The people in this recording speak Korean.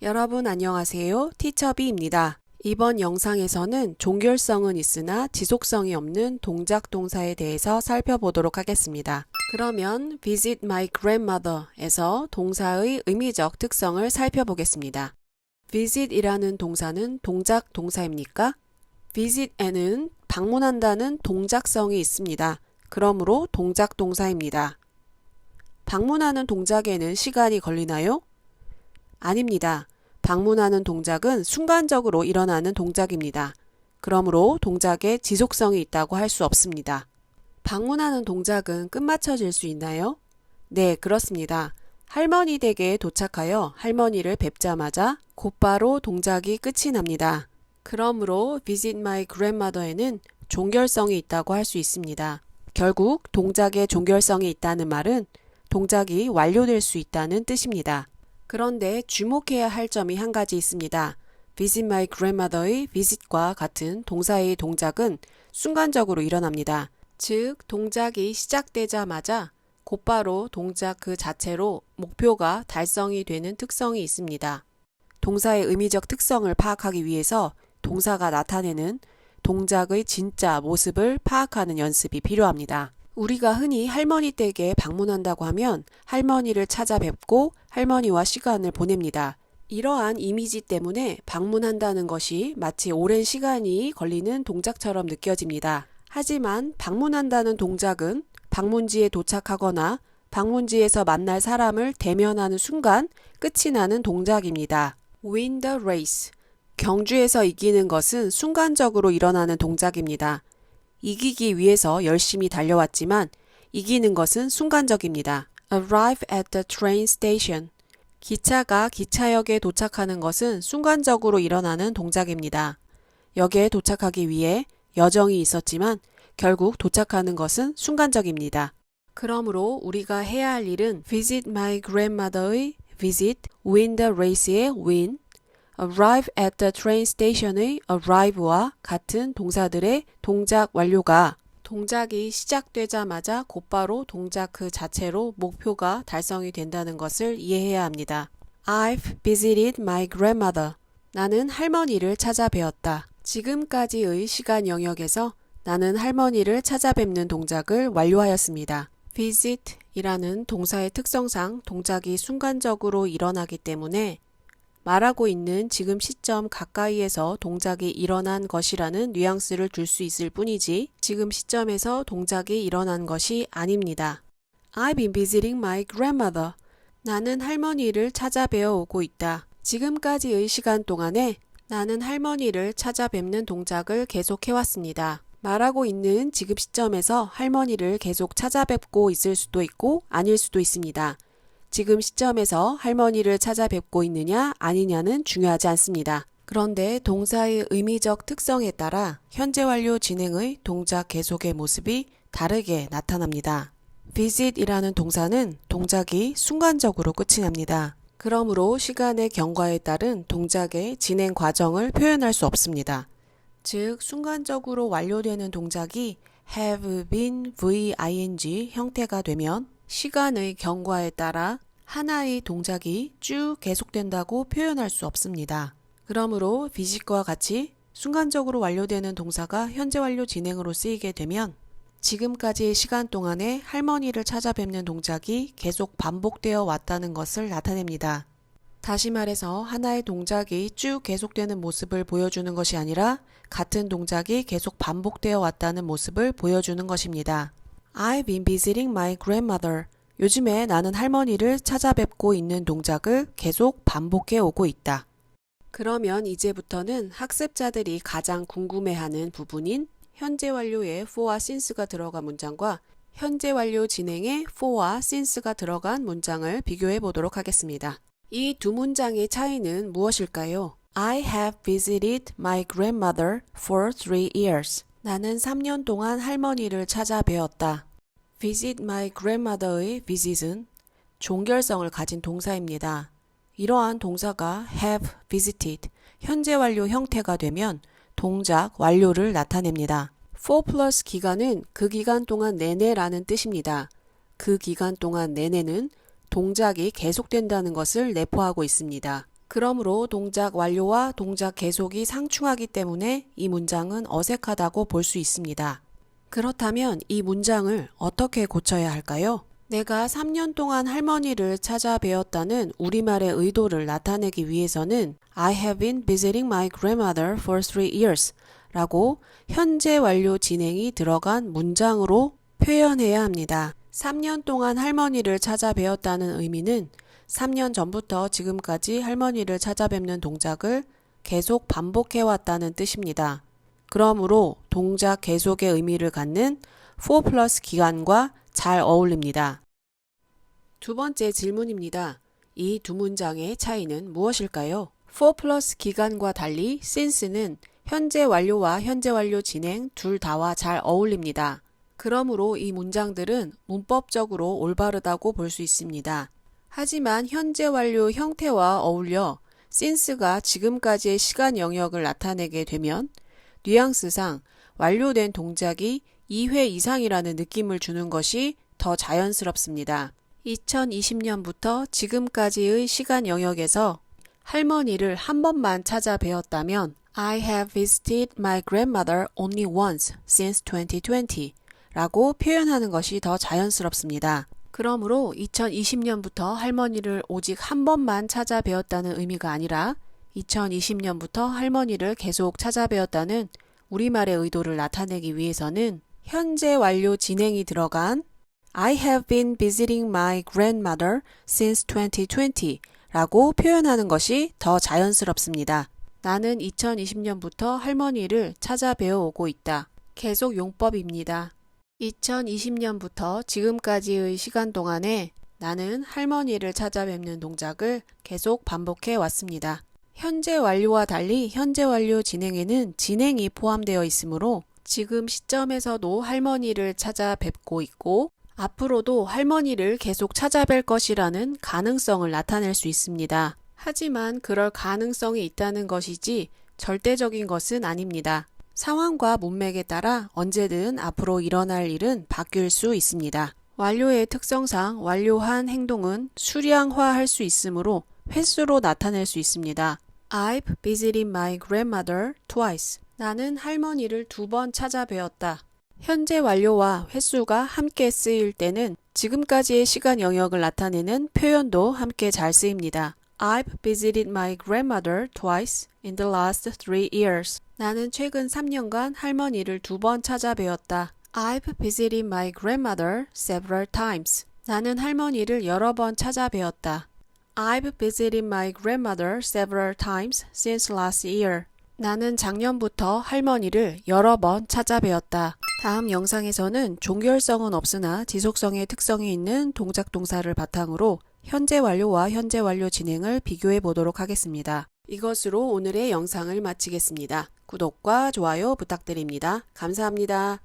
여러분 안녕하세요. 티처비입니다. 이번 영상에서는 종결성은 있으나 지속성이 없는 동작 동사에 대해서 살펴보도록 하겠습니다. 그러면 visit my grandmother에서 동사의 의미적 특성을 살펴보겠습니다. visit이라는 동사는 동작 동사입니까? visit에는 방문한다는 동작성이 있습니다. 그러므로 동작 동사입니다. 방문하는 동작에는 시간이 걸리나요? 아닙니다. 방문하는 동작은 순간적으로 일어나는 동작입니다. 그러므로 동작에 지속성이 있다고 할 수 없습니다. 방문하는 동작은 끝마쳐질 수 있나요? 네, 그렇습니다. 할머니 댁에 도착하여 할머니를 뵙자마자 곧바로 동작이 끝이 납니다. 그러므로 visit my grandmother에는 종결성이 있다고 할 수 있습니다. 결국 동작에 종결성이 있다는 말은 동작이 완료될 수 있다는 뜻입니다. 그런데 주목해야 할 점이 한 가지 있습니다. visit my grandmother의 visit과 같은 동사의 동작은 순간적으로 일어납니다. 즉, 동작이 시작되자마자 곧바로 동작 그 자체로 목표가 달성이 되는 특성이 있습니다. 동사의 의미적 특성을 파악하기 위해서 동사가 나타내는 동작의 진짜 모습을 파악하는 연습이 필요합니다. 우리가 흔히 할머니 댁에 방문한다고 하면 할머니를 찾아뵙고 할머니와 시간을 보냅니다. 이러한 이미지 때문에 방문한다는 것이 마치 오랜 시간이 걸리는 동작처럼 느껴집니다. 하지만 방문한다는 동작은 방문지에 도착하거나 방문지에서 만날 사람을 대면하는 순간 끝이 나는 동작입니다. Win the race. 경주에서 이기는 것은 순간적으로 일어나는 동작입니다. 이기기 위해서 열심히 달려왔지만 이기는 것은 순간적입니다. Arrive at the train station. 기차가 기차역에 도착하는 것은 순간적으로 일어나는 동작입니다. 역에 도착하기 위해 여정이 있었지만 결국 도착하는 것은 순간적입니다. 그러므로 우리가 해야 할 일은 visit my grandmother의 visit, win the race의 win, arrive at the train station의 arrive와 같은 동사들의 동작 완료가 동작이 시작되자마자 곧바로 동작 그 자체로 목표가 달성이 된다는 것을 이해해야 합니다. I've visited my grandmother. 나는 할머니를 찾아뵈었다. 지금까지의 시간 영역에서 나는 할머니를 찾아뵙는 동작을 완료하였습니다. visit 이라는 동사의 특성상 동작이 순간적으로 일어나기 때문에 말하고 있는 지금 시점 가까이에서 동작이 일어난 것이라는 뉘앙스를 줄 수 있을 뿐이지 지금 시점에서 동작이 일어난 것이 아닙니다. I've been visiting my grandmother. 나는 할머니를 찾아뵈어 오고 있다. 지금까지의 시간 동안에 나는 할머니를 찾아뵙는 동작을 계속해왔습니다. 말하고 있는 지금 시점에서 할머니를 계속 찾아뵙고 있을 수도 있고 아닐 수도 있습니다. 지금 시점에서 할머니를 찾아뵙고 있느냐 아니냐는 중요하지 않습니다. 그런데 동사의 의미적 특성에 따라 현재 완료 진행의 동작 계속의 모습이 다르게 나타납니다. visit이라는 동사는 동작이 순간적으로 끝이 납니다. 그러므로 시간의 경과에 따른 동작의 진행 과정을 표현할 수 없습니다. 즉, 순간적으로 완료되는 동작이 have been, v-ing 형태가 되면 시간의 경과에 따라 하나의 동작이 쭉 계속된다고 표현할 수 없습니다. 그러므로 visit과 같이 순간적으로 완료되는 동사가 현재 완료 진행으로 쓰이게 되면 지금까지의 시간 동안에 할머니를 찾아뵙는 동작이 계속 반복되어 왔다는 것을 나타냅니다. 다시 말해서 하나의 동작이 쭉 계속되는 모습을 보여주는 것이 아니라 같은 동작이 계속 반복되어 왔다는 모습을 보여주는 것입니다. I've been visiting my grandmother. 요즘에 나는 할머니를 찾아뵙고 있는 동작을 계속 반복해 오고 있다. 그러면 이제부터는 학습자들이 가장 궁금해하는 부분인 현재 완료에 for와 since가 들어간 문장과 현재 완료 진행에 for와 since가 들어간 문장을 비교해 보도록 하겠습니다. 이 두 문장의 차이는 무엇일까요? I have visited my grandmother for 3 years. 나는 3년 동안 할머니를 찾아뵈었다. visit my grandmother의 visit은 종결성을 가진 동사입니다. 이러한 동사가 have visited, 현재 완료 형태가 되면 동작 완료를 나타냅니다. for 플러스 기간은 그 기간 동안 내내라는 뜻입니다. 그 기간 동안 내내는 동작이 계속된다는 것을 내포하고 있습니다. 그러므로 동작 완료와 동작 계속이 상충하기 때문에 이 문장은 어색하다고 볼 수 있습니다. 그렇다면 이 문장을 어떻게 고쳐야 할까요? 내가 3년 동안 할머니를 찾아뵈었다는 우리말의 의도를 나타내기 위해서는 I have been visiting my grandmother for 3 years 라고 현재 완료 진행이 들어간 문장으로 표현해야 합니다. 3년 동안 할머니를 찾아뵈었다는 의미는 3년 전부터 지금까지 할머니를 찾아뵙는 동작을 계속 반복해왔다는 뜻입니다. 그러므로 동작 계속의 의미를 갖는 for 플러스 기간과 잘 어울립니다. 두 번째 질문입니다. 이 두 문장의 차이는 무엇일까요? for 플러스 기간과 달리 since는 현재 완료와 현재 완료 진행 둘 다와 잘 어울립니다. 그러므로 이 문장들은 문법적으로 올바르다고 볼 수 있습니다. 하지만 현재 완료 형태와 어울려 since가 지금까지의 시간 영역을 나타내게 되면 뉘앙스상 완료된 동작이 2회 이상이라는 느낌을 주는 것이 더 자연스럽습니다. 2020년부터 지금까지의 시간 영역에서 할머니를 한 번만 찾아뵈었다면 I have visited my grandmother only once since 2020 라고 표현하는 것이 더 자연스럽습니다. 그러므로 2020년부터 할머니를 오직 한 번만 찾아뵈었다는 의미가 아니라 2020년부터 할머니를 계속 찾아뵈었다는 우리말의 의도를 나타내기 위해서는 현재 완료 진행이 들어간 I have been visiting my grandmother since 2020 라고 표현하는 것이 더 자연스럽습니다. 나는 2020년부터 할머니를 찾아뵈어 오고 있다. 계속 용법입니다. 2020년부터 지금까지의 시간 동안에 나는 할머니를 찾아뵙는 동작을 계속 반복해 왔습니다. 현재 완료와 달리 현재 완료 진행에는 진행이 포함되어 있으므로 지금 시점에서도 할머니를 찾아뵙고 있고 앞으로도 할머니를 계속 찾아뵐 것이라는 가능성을 나타낼 수 있습니다. 하지만 그럴 가능성이 있다는 것이지 절대적인 것은 아닙니다. 상황과 문맥에 따라 언제든 앞으로 일어날 일은 바뀔 수 있습니다. 완료의 특성상 완료한 행동은 수량화할 수 있으므로 횟수로 나타낼 수 있습니다. I've visited my grandmother twice. 나는 할머니를 2번 찾아뵈었다. 현재 완료와 횟수가 함께 쓰일 때는 지금까지의 시간 영역을 나타내는 표현도 함께 잘 쓰입니다. I've visited my grandmother twice in the last 3 years. 나는 최근 3년간 할머니를 2번 찾아뵈었다. I've visited my grandmother several times. 나는 할머니를 여러 번 찾아뵈었다. I've visited my grandmother several times since last year. 나는 작년부터 할머니를 여러 번 찾아뵈었다. 다음 영상에서는 종결성은 없으나 지속성의 특성이 있는 동작 동사를 바탕으로 현재 완료와 현재 완료 진행을 비교해 보도록 하겠습니다. 이것으로 오늘의 영상을 마치겠습니다. 구독과 좋아요 부탁드립니다. 감사합니다.